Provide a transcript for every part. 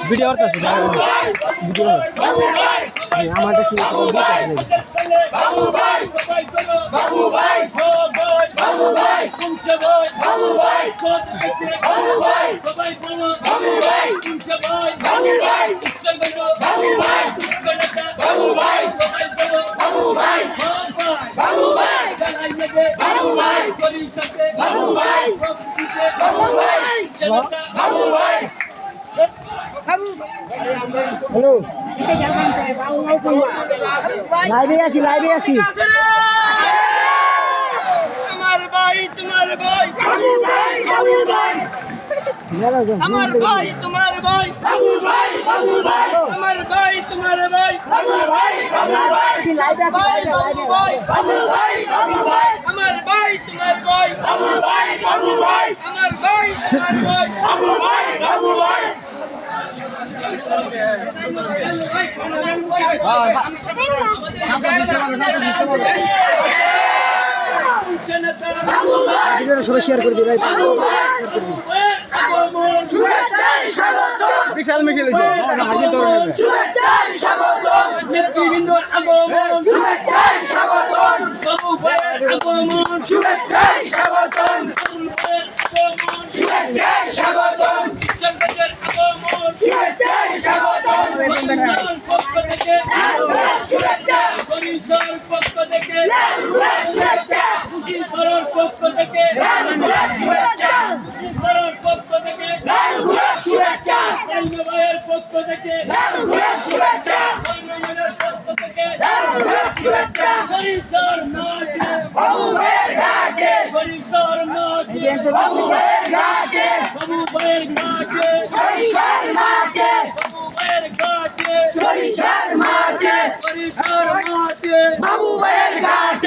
Video করতেছে video আমারটা কি বাবু ভাই বাবু ভাই বাবু ভাই কুমছে ভাই বাবু ভাই বাবু ভাই সবাই বলো বাবু ভাই কুমছে ভাই বাবু ভাই কুমছে বাবু ভাই বাবু ভাই সবাই বলো বাবু ভাই বাবু ভাই জানাই নেবে বাবু ভাই পরিচয় বাবু ভাই বাবু ভাই বাবু ভাই হ্যালো লাইভে আছি আমার ভাই তোমার ভাই বাবু ভাই বাবু ভাই আমার ভাই তোমার ভাই বাবু ভাই বাবু ভাই আমার ভাই তোমার ভাই বাবু ভাই বাবু ভাই লাইভে আছি বাবু ভাই বাবু ভাই আমার ভাই তোমার ভাই বাবু ভাই বাবু ভাই আমার ভাই তোমার ভাই বাবু ভাই বাবু ভাই সবাই শেয়ার করে দিন বিশাল মিছিল বাবু ভাইয়ের ঘাটে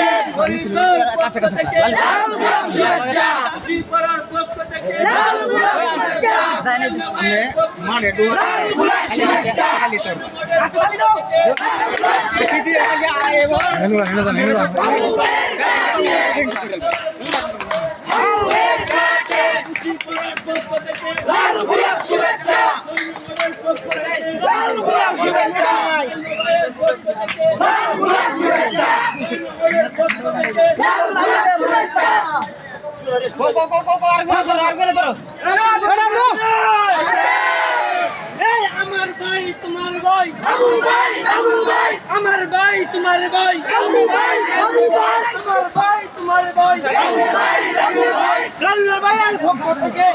আমার ভাই তোমার ভাই বাবু ভাই বাবু ভাই আমার ভাই তোমার ভাই বাবু ভাই বাবু ভাই আমার ভাই তোমার ভাই বাবু ভাই বাবু ভাই লাল্লা ভাইয়ের পক্ষ থেকে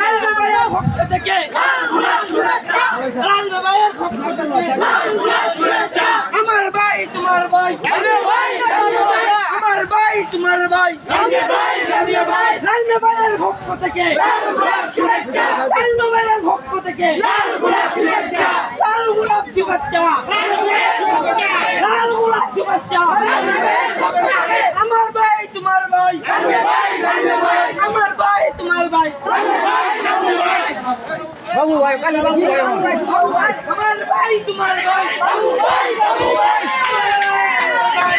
লাল্লা ভাইয়ের পক্ষ থেকে লাল্লা ভাইয়ের পক্ষ থেকে আমার ভাই তোমার ভাই আমার ভাই তোমার ভাই লাল্লা ভাইয়ের পক্ষ থেকে লাল্লা ভাইয়ের পক্ষ থেকে লাল গোলাপ শুভেচ্ছা লাল গোলাপ শুভেচ্ছা আমার ভাই তোমার ভাই আমার ভাই তোমার ভাই বাবু ভাই বাবু ভাই আমার ভাই তোমার ভাই বাবু ভাই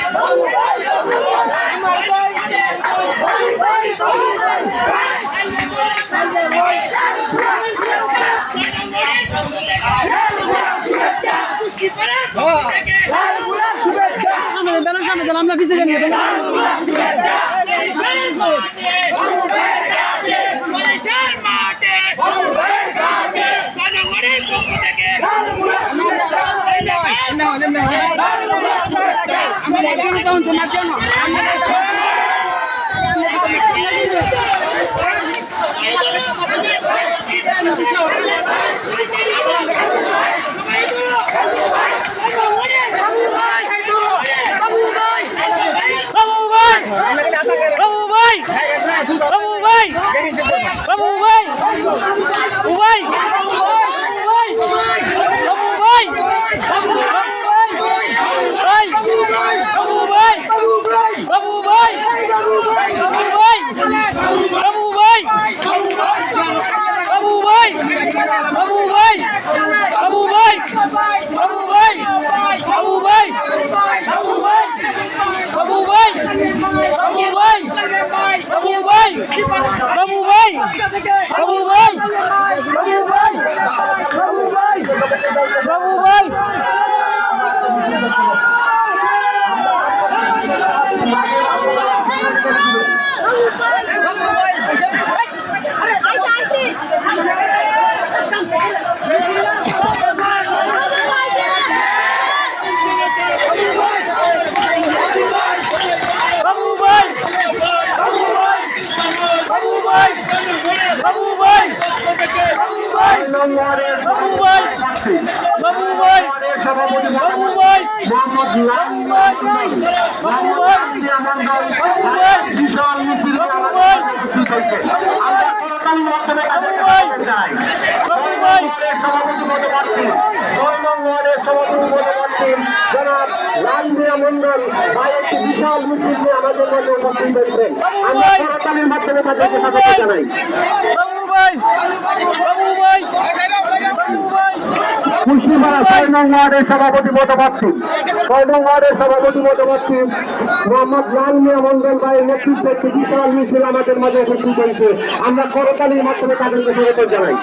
বাবু ভাই আমার ভাই আমরা পিছিয়ে গেলে জনাব লাল মিয়া মন্ডল ভাই একটি বিশাল মিছিল নিয়ে আমাদের মধ্যে উপস্থিত হয়েছেন। আমরা করতালির মাধ্যমে তাদেরকে স্বাগত জানাই। কুশিপাড়া ৬ নং ওয়ার্ডের সভাপতি মতবাদী ৬ নং ওয়ার্ডের সভাপতি মতবাদী মোহাম্মদ লাল মিয়া মন্ডল ভাইয়ের নেতৃত্বে একটি বিশাল মিছিল আমাদের মাঝে উপস্থিত হয়েছে। আমরা করতালির মাধ্যমে তাদেরকে স্বাগত জানাই।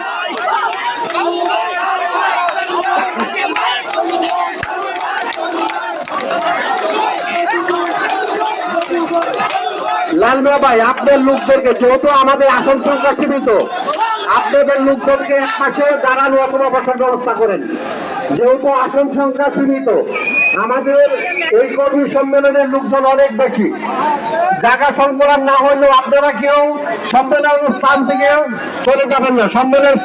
লাল মিয়া ভাই, আপনার লোকদেরকে, যেহেতু আমাদের আসন সংখ্যা সীমিত, আপনাদের লোকজনকে এক পাশে দাঁড়ানো অথবা বসার ব্যবস্থা করেন। যেহেতু আসন সংখ্যা সীমিত, আমাদের এই কর্মী সম্মেলনের লোকজন অনেক বেশি, জায়গা সংবরণ না হলেও আপনারা কেউ সম্মেলন স্থান থেকে চলে যাবেন না। সম্মেলন